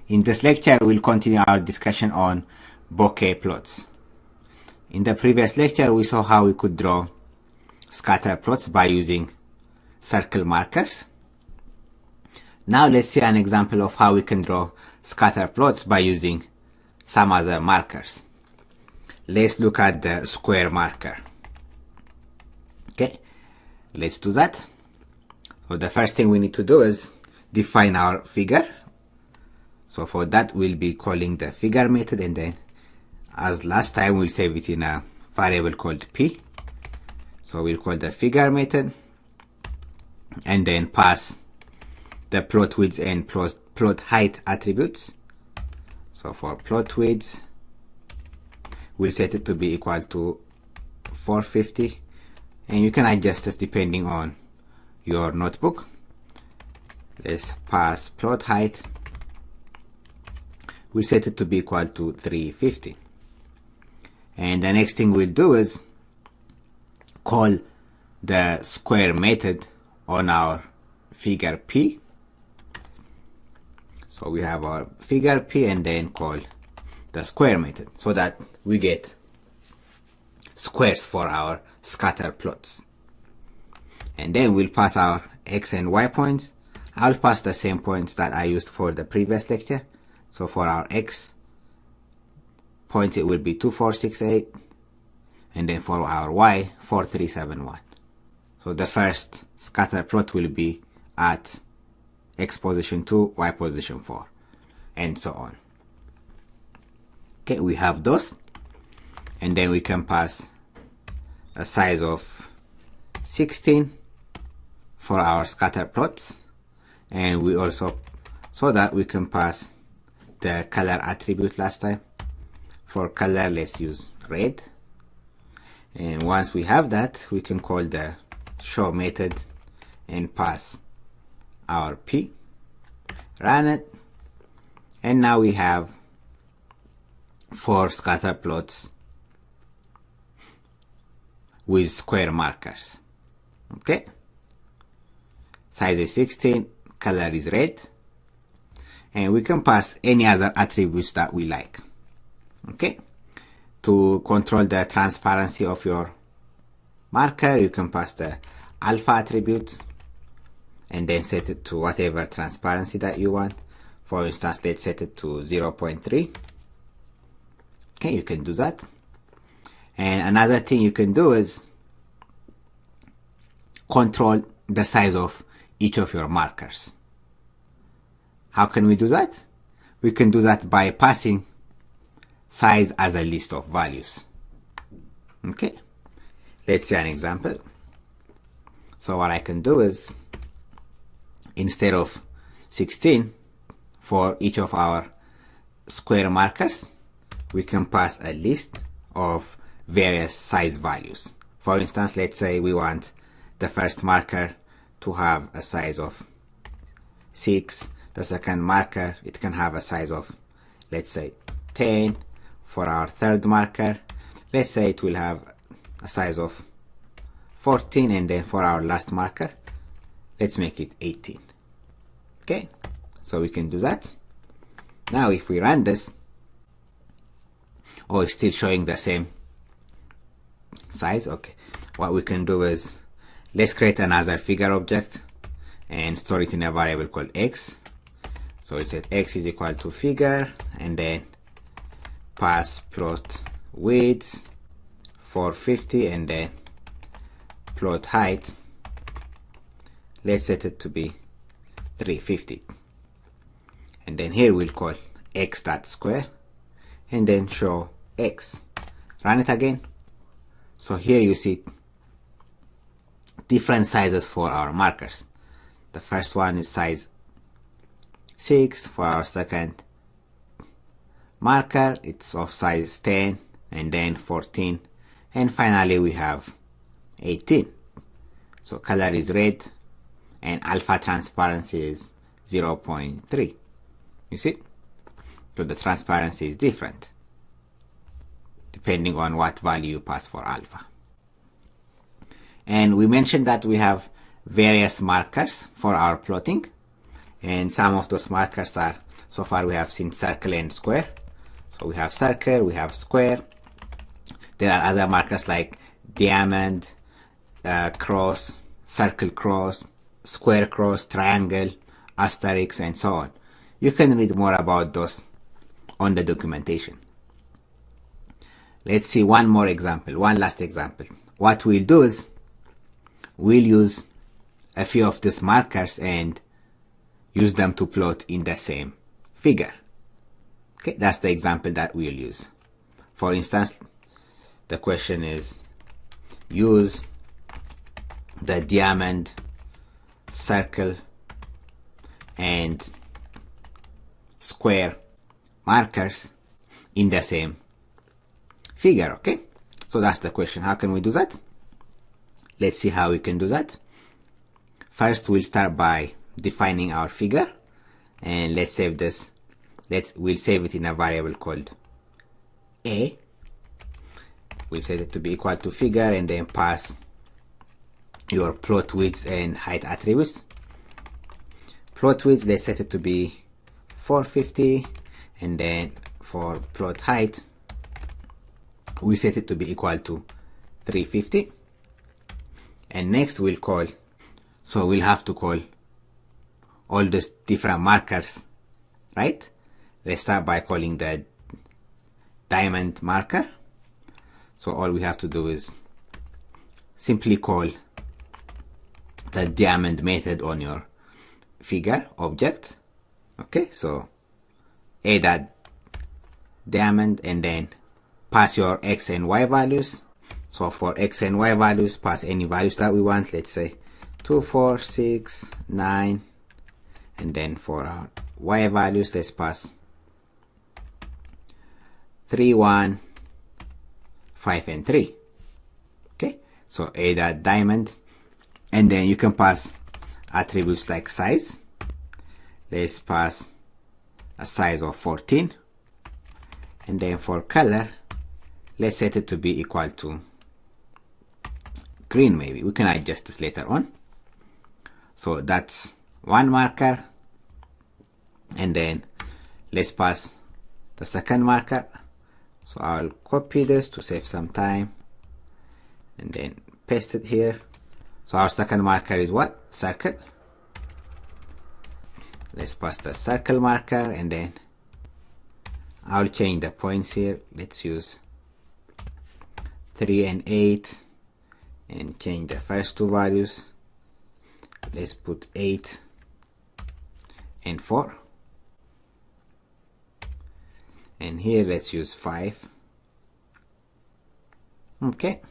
In this lecture, we'll continue our discussion on bokeh plots. In the previous lecture, we saw how we could draw scatter plots by using circle markers. Now let's see an example of how we can draw scatter plots by using some other markers. Let's look at the square marker. Okay, let's do that. So the first thing we need to do is define our figure. So for that, we'll be calling the figure method, and then as last time, we'll save it in a variable called p. So we'll call the figure method and then pass the plot width and plot height attributes. So for plot width, we'll set it to be equal to 450, and you can adjust this depending on your notebook. Let's pass plot height. We'll set it to be equal to 350. And the next thing we'll do is call the square method on our figure P. So we have our figure P and then call the square method so that we get squares for our scatter plots. And then we'll pass our X and Y points. I'll pass the same points that I used for the previous lecture. So for our X points, it will be 2468, and then for our Y, 4371. So the first scatter plot will be at X position 2, Y position 4, and so on. Okay, we have those, and then we can pass a size of 16 for our scatter plots, and we also, so that we can pass the color attribute last time. For color, let's use red. And once we have that, we can call the show method and pass our P. Run it. And now we have 4 scatter plots with square markers. Okay. Size is 16, color is red. And we can pass any other attributes that we like. Okay, to control the transparency of your marker, you can pass the alpha attribute and then set it to whatever transparency that you want. For instance, let's set it to 0.3. Okay, you can do that. And another thing you can do is control the size of each of your markers. How can we do that? We can do that by passing size as a list of values. Okay, let's see an example. So what I can do is, instead of 16 for each of our square markers, we can pass a list of various size values. For instance, let's say we want the first marker to have a size of 6. The second marker, it can have a size of, let's say, 10. For our third marker, let's say it will have a size of 14, and then for our last marker, let's make it 18. Okay, so we can do that. Now if we run this, it's still showing the same size. Okay, what we can do is, let's create another figure object and store it in a variable called X. So we set X is equal to figure, and then pass plot width 450, and then plot height, let's set it to be 350. And then here we'll call x.square and then show X. Run it again. So here you see different sizes for our markers. The first one is size 6. For our second marker, it's of size 10, and then 14, and finally we have 18. So color is red and alpha transparency is 0.3. You see, so the transparency is different depending on what value you pass for alpha. And we mentioned that we have various markers for our plotting, and some of those markers are So far we have seen circle and square. So we have circle, we have square. There are other markers like diamond, cross, circle cross, square cross, triangle, asterisk, and so on. You can read more about those on the documentation. Let's see one more example, one last example. What we'll do is we'll use a few of these markers and use them to plot in the same figure. Okay, that's the example that we'll use. For instance, the question is use the diamond, circle, and square markers in the same figure. Okay, so that's the question. How can we do that? Let's see how we can do that. First, we'll start by defining our figure, and let's save this. We'll save it in a variable called a. We'll set it to be equal to figure, and then pass your plot width and height attributes. Plot width, let's set it to be 450, and then for plot height, we set it to be equal to 350. And next we'll call, so we'll have to call all these different markers, right? Let's start by calling the diamond marker. So all we have to do is simply call the diamond method on your figure object. Okay, so a.diamond, and then pass your x and y values. So for x and y values, pass any values that we want. Let's say 2, 4, 6, 9, and then for our y values, let's pass 3, 1, 5, and 3. Okay, so a.diamond, and then you can pass attributes like size. Let's pass a size of 14, and then for color, let's set it to be equal to green. Maybe we can adjust this later on. So that's one marker, and then let's pass the second marker. So I'll copy this to save some time, and then paste it here. So our second marker is what? Circle. Let's pass the circle marker, and then I'll change the points here. Let's use 3 and 8, and change the first two values. Let's put 8 and 4. And here let's use 5. Okay,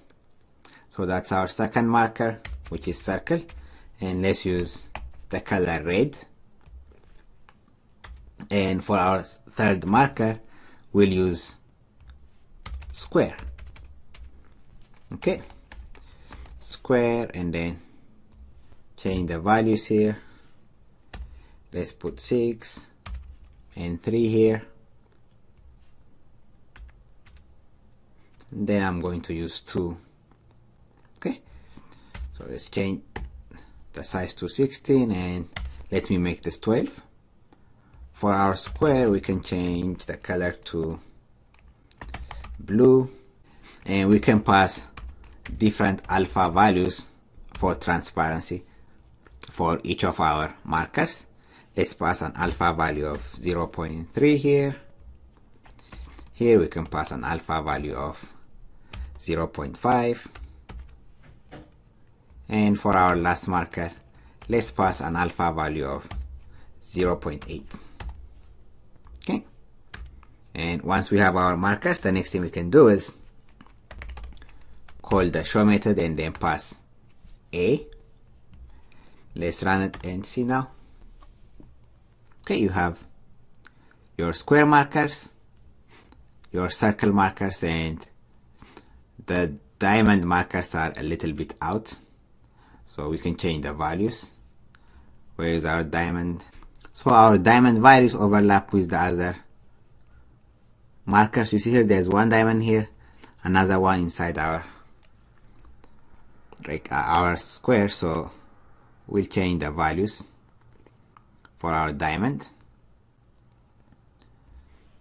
so that's our second marker, which is circle, and let's use the color red. And for our third marker, we'll use square. Okay, square, and then change the values here. Let's put 6 and 3 here. And then I'm going to use 2. Okay, so let's change the size to 16, and let me make this 12. For our square, we can change the color to blue, and we can pass different alpha values for transparency for each of our markers. Let's pass an alpha value of 0.3 here. Here we can pass an alpha value of 0.5. And for our last marker, let's pass an alpha value of 0.8. Okay. And once we have our markers, the next thing we can do is call the show method and then pass a. Let's run it and see now. Okay, you have your square markers, your circle markers, and the diamond markers are a little bit out, so we can change the values. Where is our diamond? So our diamond values overlap with the other markers. You see here, there's one diamond here, another one inside our square, so we'll change the values for our diamond.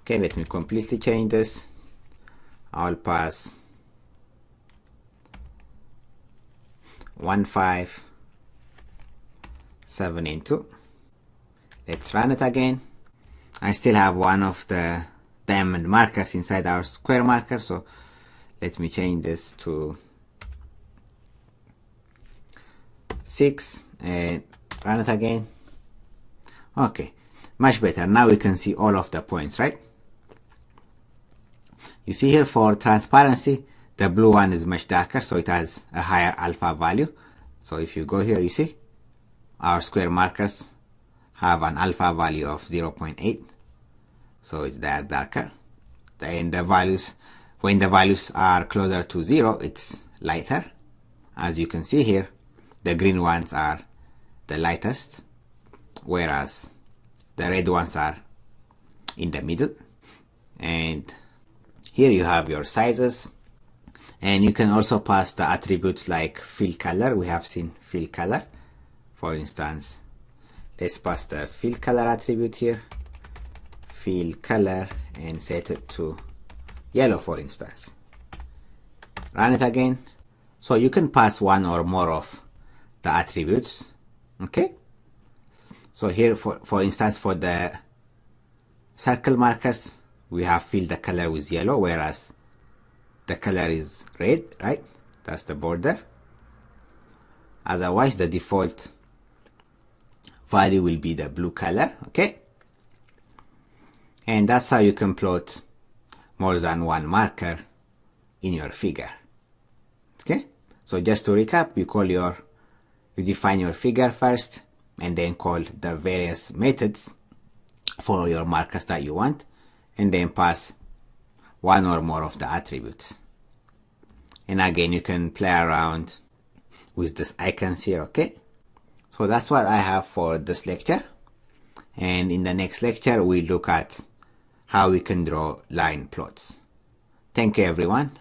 Okay, let me completely change this. I'll pass 1, 5, 7 into. Let's run it again. I still have one of the diamond markers inside our square marker, so let me change this to 6 and run it again. Okay, much better. Now we can see all of the points, right? You see here for transparency, the blue one is much darker, so it has a higher alpha value. So if you go here, you see our square markers have an alpha value of 0.8, so they're darker. And the values, when the values are closer to 0, it's lighter. As you can see here, the green ones are the lightest, whereas the red ones are in the middle. And here you have your sizes, and you can also pass the attributes like fill color. We have seen fill color. For instance, let's pass the fill color attribute here, fill color, and set it to yellow, for instance. Run it again. So you can pass one or more of the attributes. Okay, so here for instance, for the circle markers, we have filled the color with yellow, whereas the color is red, right? That's the border. Otherwise, the default value will be the blue color. Okay, and that's how you can plot more than one marker in your figure. Okay, so just to recap, you define your figure first, and then call the various methods for your markers that you want, and then pass one or more of the attributes. And again, you can play around with this icons here. Okay, so that's what I have for this lecture, and in the next lecture we look at how we can draw line plots. Thank you, everyone.